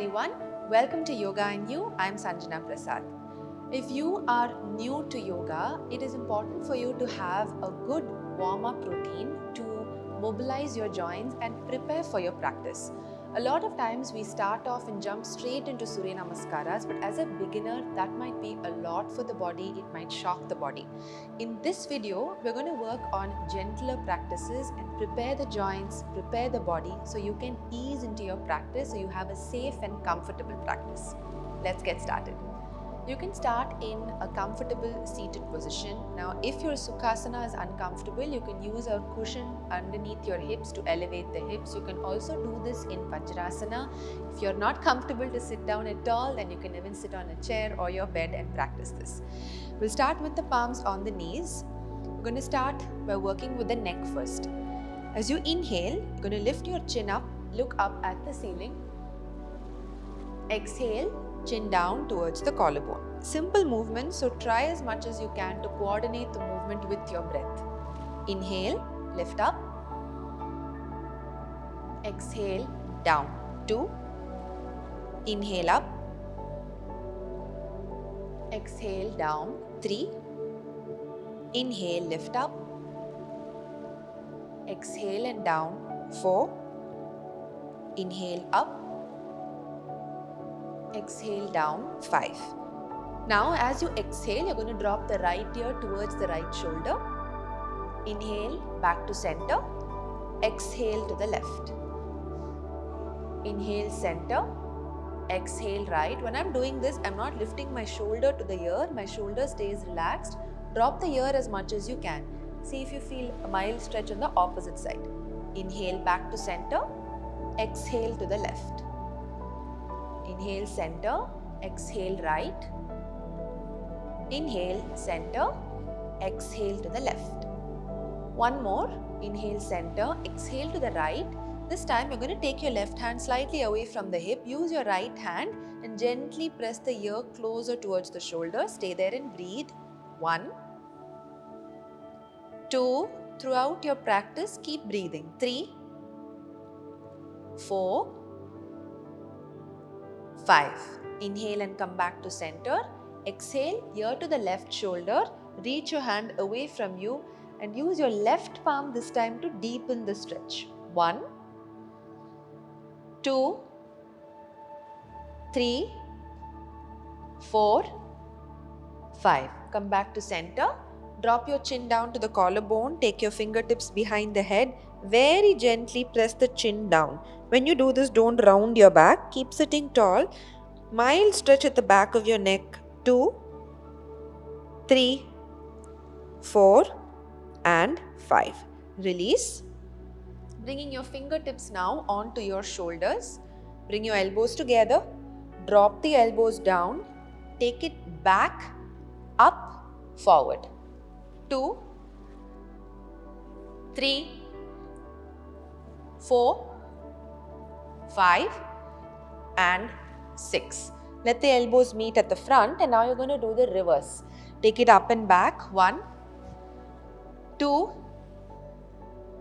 everyone, welcome to Yoga and You. I'm Sanjana Prasad. If you are new to yoga, it is important for you to have a good warm-up routine to mobilize your joints and prepare for your practice. A lot of times we start off and jump straight into Surya Namaskaras, but as a beginner, that might be a lot for the body, it might shock the body. In this video, we're going to work on gentler practices and prepare the joints, prepare the body so you can ease into your practice so you have a safe and comfortable practice. Let's get started. You can start in a comfortable seated position. Now, if your Sukhasana is uncomfortable, you can use a cushion underneath your hips to elevate the hips. You can also do this in Vajrasana. If you're not comfortable to sit down at all, then you can even sit on a chair or your bed and practice this. We'll start with the palms on the knees. We're going to start by working with the neck first. As you inhale, you're going to lift your chin up, look up at the ceiling. Exhale, chin down towards the collarbone. Simple movement, so try as much as you can to coordinate the movement with your breath. Inhale, lift up. Exhale, down. 2. Inhale up. Exhale, down. 3. Inhale, lift up. Exhale and down. 4. Inhale up. Exhale down. 5. Now as you exhale, you're going to drop the right ear towards the right shoulder. Inhale back to center. Exhale to the left. Inhale center. Exhale right. When I'm doing this, I'm not lifting my shoulder to the ear. My shoulder stays relaxed. Drop the ear as much as you can. See if you feel a mild stretch on the opposite side. Inhale back to center. Exhale to the left. Inhale center, exhale right. Inhale center, exhale to the left. One more, inhale center, exhale to the right. This time you're going to take your left hand slightly away from the hip. Use your right hand and gently press the ear closer towards the shoulder. Stay there and breathe. 1, 2, throughout your practice, keep breathing. 3, 4, 5. Inhale and come back to center. Exhale, ear to the left shoulder. Reach your hand away from you and use your left palm this time to deepen the stretch. 1, 2, 3, 4, 5. Come back to center. Drop your chin down to the collarbone. Take your fingertips behind the head. Very gently press the chin down. When you do this, don't round your back. Keep sitting tall. Mild stretch at the back of your neck. 2, 3, 4 and 5. Release. Bringing your fingertips now onto your shoulders. Bring your elbows together. Drop the elbows down. Take it back, up, forward. 2, 3, 4, 5 and 6. Let the elbows meet at the front and now you're going to do the reverse. Take it up and back. 1, 2,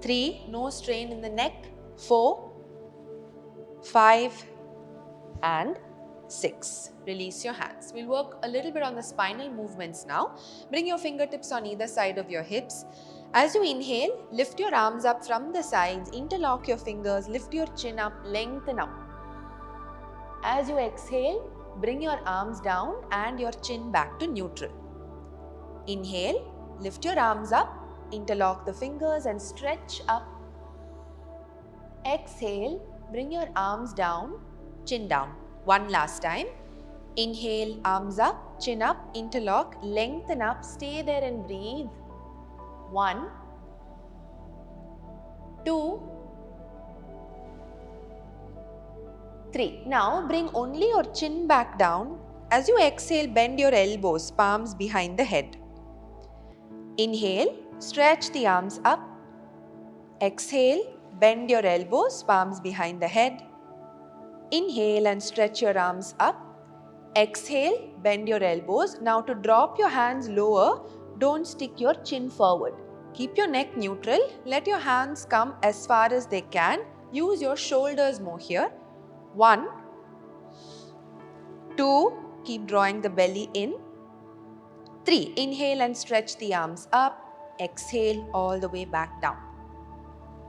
3, no strain in the neck. 4, 5 and 6. Release your hands. We'll work a little bit on the spinal movements now. Bring your fingertips on either side of your hips. As you inhale, lift your arms up from the sides, interlock your fingers, lift your chin up, lengthen up. As you exhale, bring your arms down and your chin back to neutral. Inhale, lift your arms up, interlock the fingers and stretch up. Exhale, bring your arms down, chin down. One last time. Inhale, arms up, chin up, interlock, lengthen up, stay there and breathe. 1, 2, 3. Now bring only your chin back down. As you exhale, bend your elbows, palms behind the head. Inhale, stretch the arms up. Exhale, bend your elbows, palms behind the head. Inhale and stretch your arms up. Exhale, bend your elbows. Now to drop your hands lower, don't stick your chin forward. Keep your neck neutral. Let your hands come as far as they can. Use your shoulders more here. 1, 2, keep drawing the belly in. 3, inhale and stretch the arms up. Exhale all the way back down.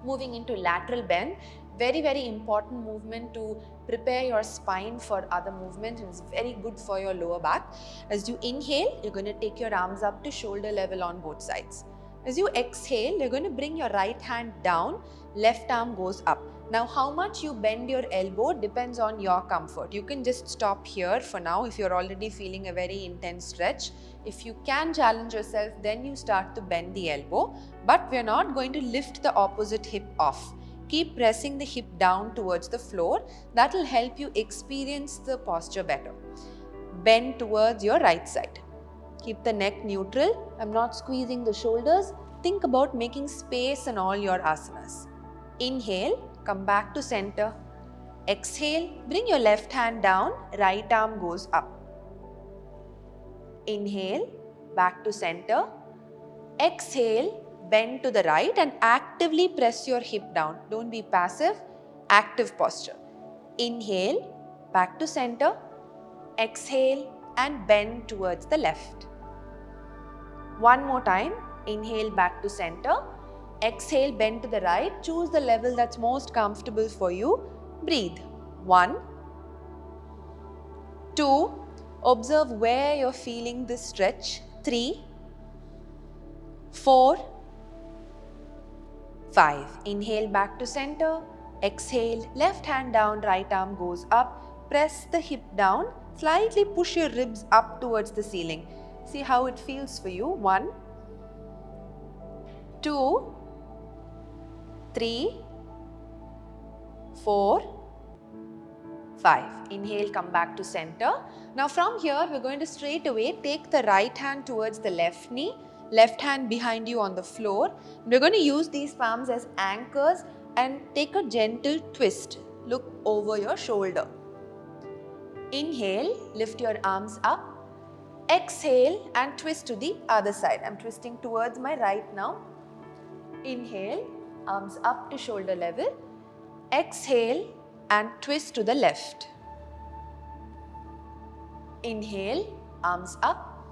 Moving into lateral bend, very important movement to prepare your spine for other movements, and it's very good for your lower back. As you inhale, you're going to take your arms up to shoulder level on both sides. As you exhale, you're going to bring your right hand down, left arm goes up. Now how much you bend your elbow depends on your comfort. You can just stop here for now if you're already feeling a very intense stretch. If you can challenge yourself, then you start to bend the elbow, but we're not going to lift the opposite hip off. Keep pressing the hip down towards the floor. That will help you experience the posture better. Bend towards your right side. Keep the neck neutral. I'm not squeezing the shoulders. Think about making space in all your asanas. Inhale, come back to center. Exhale, bring your left hand down, right arm goes up. Inhale, back to center. Exhale, bend to the right and actively press your hip down. Don't be passive, active posture. Inhale, back to center. Exhale and bend towards the left. One more time. Inhale, back to center. Exhale, bend to the right. Choose the level that's most comfortable for you. Breathe. 1, 2, observe where you're feeling this stretch. 3, 4, 5. Inhale, back to center. Exhale, left hand down, right arm goes up. Press the hip down. Slightly push your ribs up towards the ceiling. See how it feels for you. 1, 2, 3, 4, 5. Inhale, come back to center. Now from here, we're going to straight away take the right hand towards the left knee, left hand behind you on the floor. We're going to use these palms as anchors and take a gentle twist. Look over your shoulder. Inhale, lift your arms up. Exhale and twist to the other side. I'm twisting towards my right now. Inhale, arms up to shoulder level. Exhale and twist to the left. Inhale, arms up.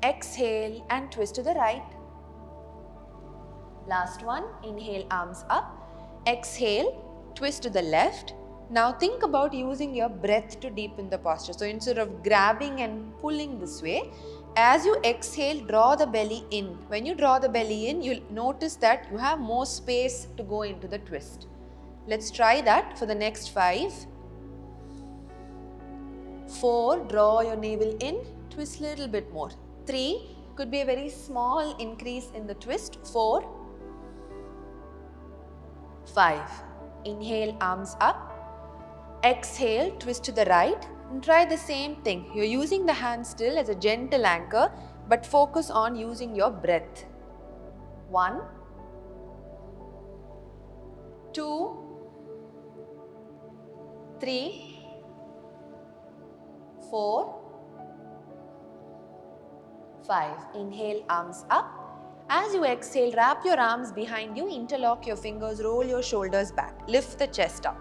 Exhale and twist to the right. Last one. Inhale, arms up. Exhale, twist to the left. Now think about using your breath to deepen the posture. So instead of grabbing and pulling this way, as you exhale, draw the belly in. When you draw the belly in, you'll notice that you have more space to go into the twist. Let's try that for the next 5. 4, draw your navel in, twist a little bit more. 3, could be a very small increase in the twist. 4, 5. Inhale, arms up. Exhale, twist to the right. And try the same thing. You're using the hand still as a gentle anchor, but focus on using your breath. 1, 2, 3, 4, 5. Inhale, arms up. As you exhale, wrap your arms behind you, interlock your fingers, roll your shoulders back, lift the chest up.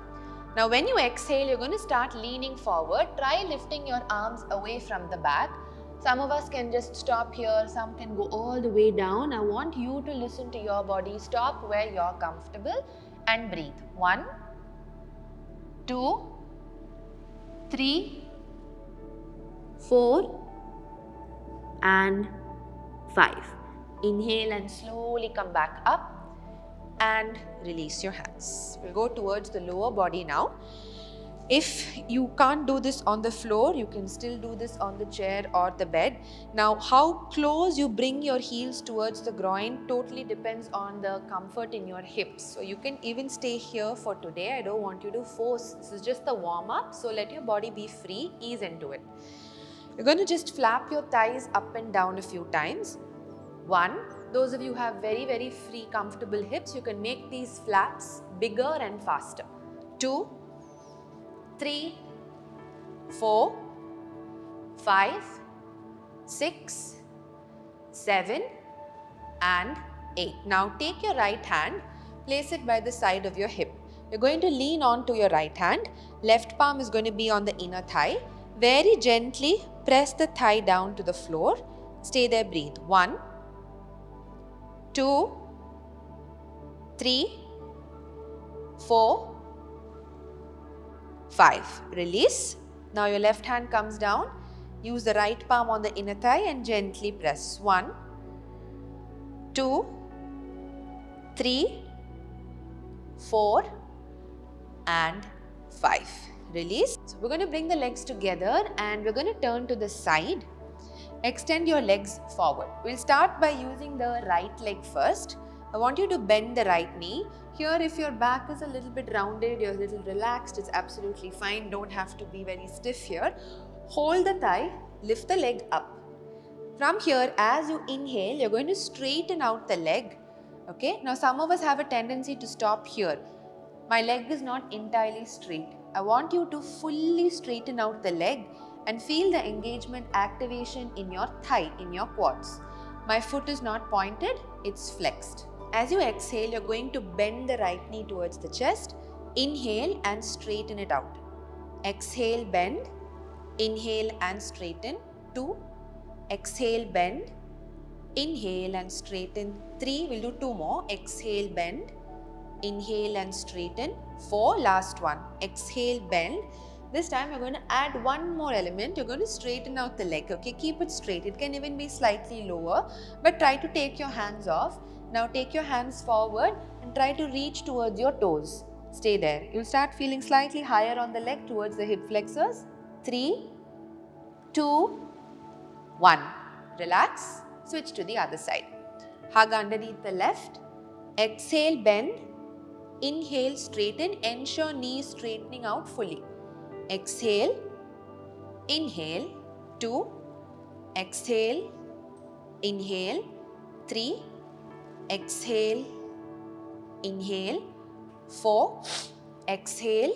Now when you exhale, you're going to start leaning forward. Try lifting your arms away from the back. Some of us can just stop here, some can go all the way down. I want you to listen to your body. Stop where you're comfortable and breathe. 1, 2, 3, 4 and 5. Inhale and slowly come back up and release your hands. We'll go towards the lower body now. If you can't do this on the floor, you can still do this on the chair or the bed. Now, how close you bring your heels towards the groin totally depends on the comfort in your hips. So you can even stay here for today. I don't want you to force. This is just the warm up. So let your body be free, ease into it. You're going to just flap your thighs up and down a few times. 1, those of you who have very free, comfortable hips, you can make these flaps bigger and faster. 2, 3, 4, 5, 6, 7 and 8. Now take your right hand, place it by the side of your hip. You're going to lean on to your right hand. Left palm is going to be on the inner thigh. Very gently press the thigh down to the floor. Stay there, breathe. 1, 2, 3, 4, 5. Release. Now your left hand comes down. Use the right palm on the inner thigh and gently press. 1, 2, 3, 4 and 5. Release. So we're going to bring the legs together and we're going to turn to the side. Extend your legs forward. We'll start by using the right leg first. I want you to bend the right knee. Here, if your back is a little bit rounded, you're a little relaxed, it's absolutely fine. Don't have to be very stiff here. Hold the thigh, lift the leg up. From here, as you inhale, you're going to straighten out the leg. Okay, now some of us have a tendency to stop here. My leg is not entirely straight. I want you to fully straighten out the leg and feel the engagement activation in your thigh, in your quads. My foot is not pointed, it's flexed. As you exhale, you're going to bend the right knee towards the chest. Inhale and straighten it out. Exhale, bend. Inhale and straighten. 2. Exhale, bend. Inhale and straighten. 3. We'll do 2 more. Exhale, bend. Inhale and straighten. 4. Last one. Exhale, bend. This time you're going to add one more element. You're going to straighten out the leg. Okay, keep it straight. It can even be slightly lower, but try to take your hands off. Now take your hands forward and try to reach towards your toes. Stay there. You'll start feeling slightly higher on the leg towards the hip flexors. 3, 2, 1. Relax. Switch to the other side. Hug underneath the left. Exhale, bend. Inhale, straighten. Ensure knees straightening out fully. Exhale, inhale. 2, exhale, inhale. 3, exhale, inhale. 4, exhale,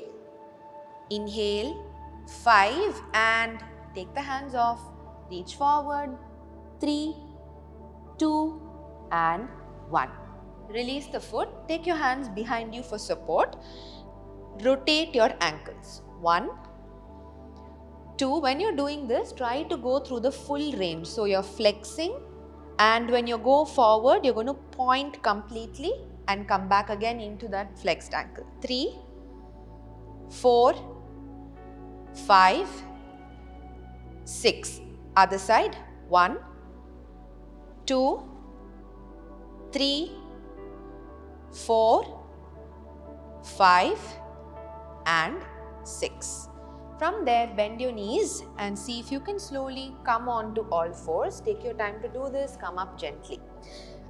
inhale. 5 and take the hands off. Reach forward. 3, 2 and 1. Release the foot. Take your hands behind you for support. Rotate your ankles. 1, 2. When you're doing this, try to go through the full range. So you're flexing, and when you go forward, you're going to point completely and come back again into that flexed ankle. 3, 4, 5, 6. Other side. 1, 2, 3, 4, 5 and 6. From there, bend your knees and see if you can slowly come on to all fours. Take your time to do this. Come up gently.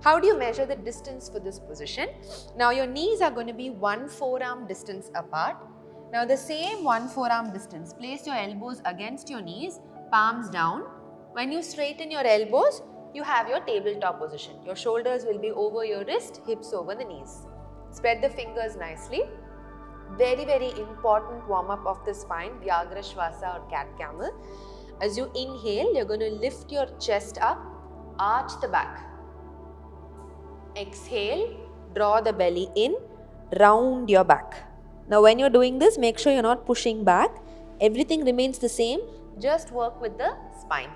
How do you measure the distance for this position? Now your knees are going to be 1 forearm distance apart. Now the same 1 forearm distance, place your elbows against your knees, palms down. When you straighten your elbows, you have your tabletop position. Your shoulders will be over your wrist, hips over the knees. Spread the fingers nicely. Very, very important warm-up of the spine, Vyagra Shvasa or cat camel. As you inhale, you're going to lift your chest up, arch the back. Exhale, draw the belly in, round your back. Now when you're doing this, make sure you're not pushing back. Everything remains the same, just work with the spine.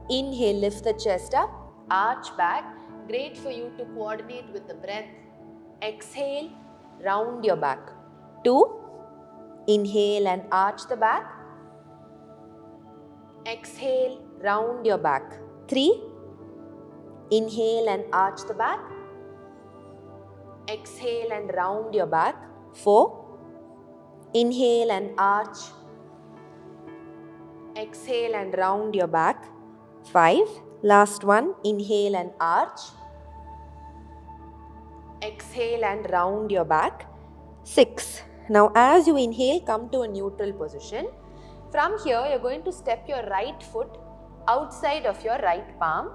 Inhale, lift the chest up, arch back. Great for you to coordinate with the breath. Exhale, round your back. 2, inhale and arch the back. Exhale, round your back. 3, inhale and arch the back. Exhale and round your back. 4, inhale and arch. Exhale and round your back. 5, last one, inhale and arch. Exhale and round your back. 6. Now as you inhale, come to a neutral position. From here, you're going to step your right foot outside of your right palm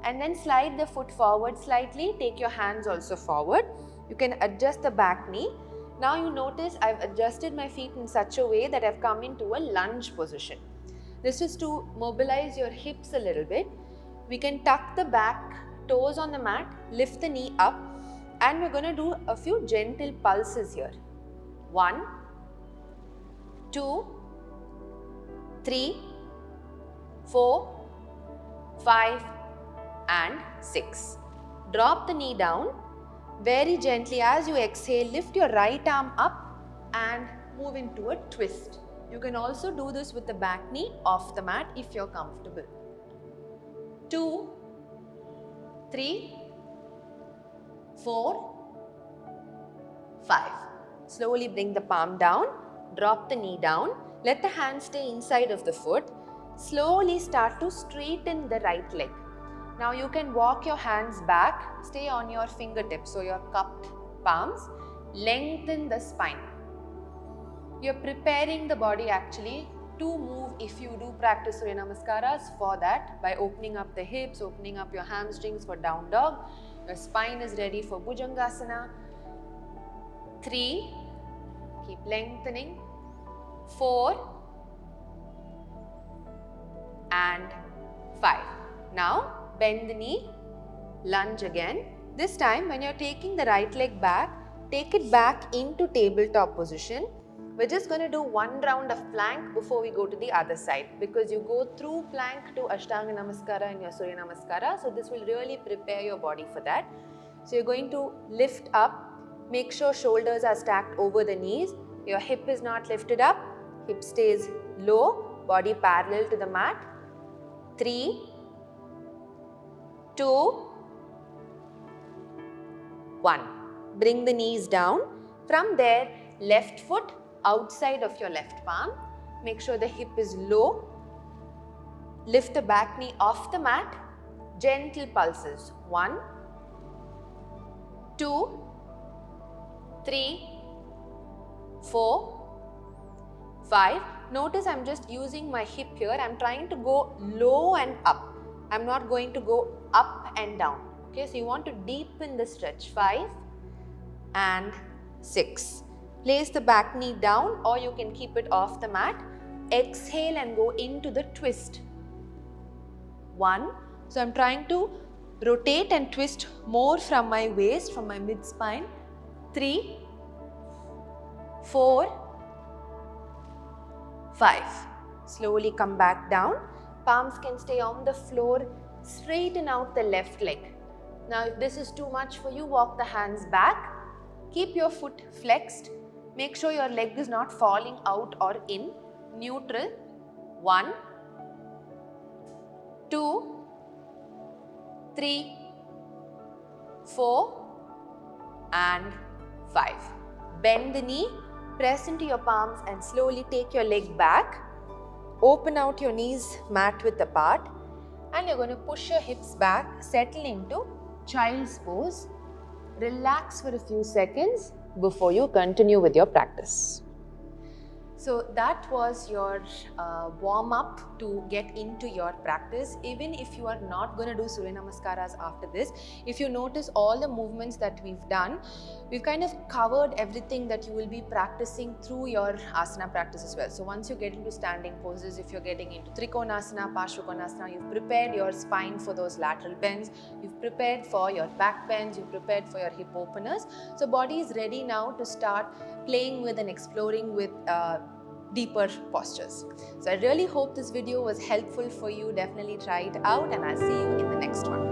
and then slide the foot forward slightly. Take your hands also forward. You can adjust the back knee. Now you notice I've adjusted my feet in such a way that I've come into a lunge position. This is to mobilize your hips a little bit. We can tuck the back toes on the mat, lift the knee up, and we're going to do a few gentle pulses here. 1, 2, 3, 4, 5 and 6. Drop the knee down. Very gently as you exhale, lift your right arm up and move into a twist. You can also do this with the back knee off the mat if you're comfortable. 2, 3, 4, 5. Slowly bring the palm down, drop the knee down, let the hand stay inside of the foot. Slowly start to straighten the right leg. Now you can walk your hands back, stay on your fingertips, so your cupped palms, lengthen the spine. You're preparing the body actually to move if you do practice Surya Namaskaras for that by opening up the hips, opening up your hamstrings for down dog. Your spine is ready for Bhujangasana. 3, keep lengthening. 4 and 5. Now bend the knee, lunge again. This time when you're taking the right leg back, take it back into tabletop position. We're just going to do one round of plank before we go to the other side, because you go through plank to Ashtanga Namaskara in your Surya Namaskara. So this will really prepare your body for that. So you're going to lift up, make sure shoulders are stacked over the knees. Your hip is not lifted up, hip stays low, body parallel to the mat. 3, 2, 1. Bring the knees down. From there, left foot outside of your left palm. Make sure the hip is low. Lift the back knee off the mat. Gentle pulses. 1, 2, 3, 4, 5. Notice I'm just using my hip here. I'm trying to go low and up. I'm not going to go up and down. Okay, so you want to deepen the stretch. 5 and 6. Place the back knee down, or you can keep it off the mat. Exhale and go into the twist. 1. So I'm trying to rotate and twist more from my waist, from my mid spine. 3, 4, 5. Slowly come back down. Palms can stay on the floor. Straighten out the left leg. Now if this is too much for you, walk the hands back. Keep your foot flexed. Make sure your leg is not falling out or in. Neutral. 1, 2, 3, 4 and 5. Bend the knee, press into your palms and slowly take your leg back. Open out your knees mat width apart, and you're going to push your hips back, settle into child's pose. Relax for a few seconds before you continue with your practice. So that was your warm up to get into your practice. Even if you are not going to do Surya Namaskaras after this, if you notice all the movements that we've done, we've kind of covered everything that you will be practicing through your asana practice as well. So once you get into standing poses, if you're getting into Trikonasana, Parshvakonasana, you've prepared your spine for those lateral bends, you've prepared for your back bends, you've prepared for your hip openers. So body is ready now to start playing with and exploring with deeper postures. So I really hope this video was helpful for you. Definitely try it out, and I'll see you in the next one.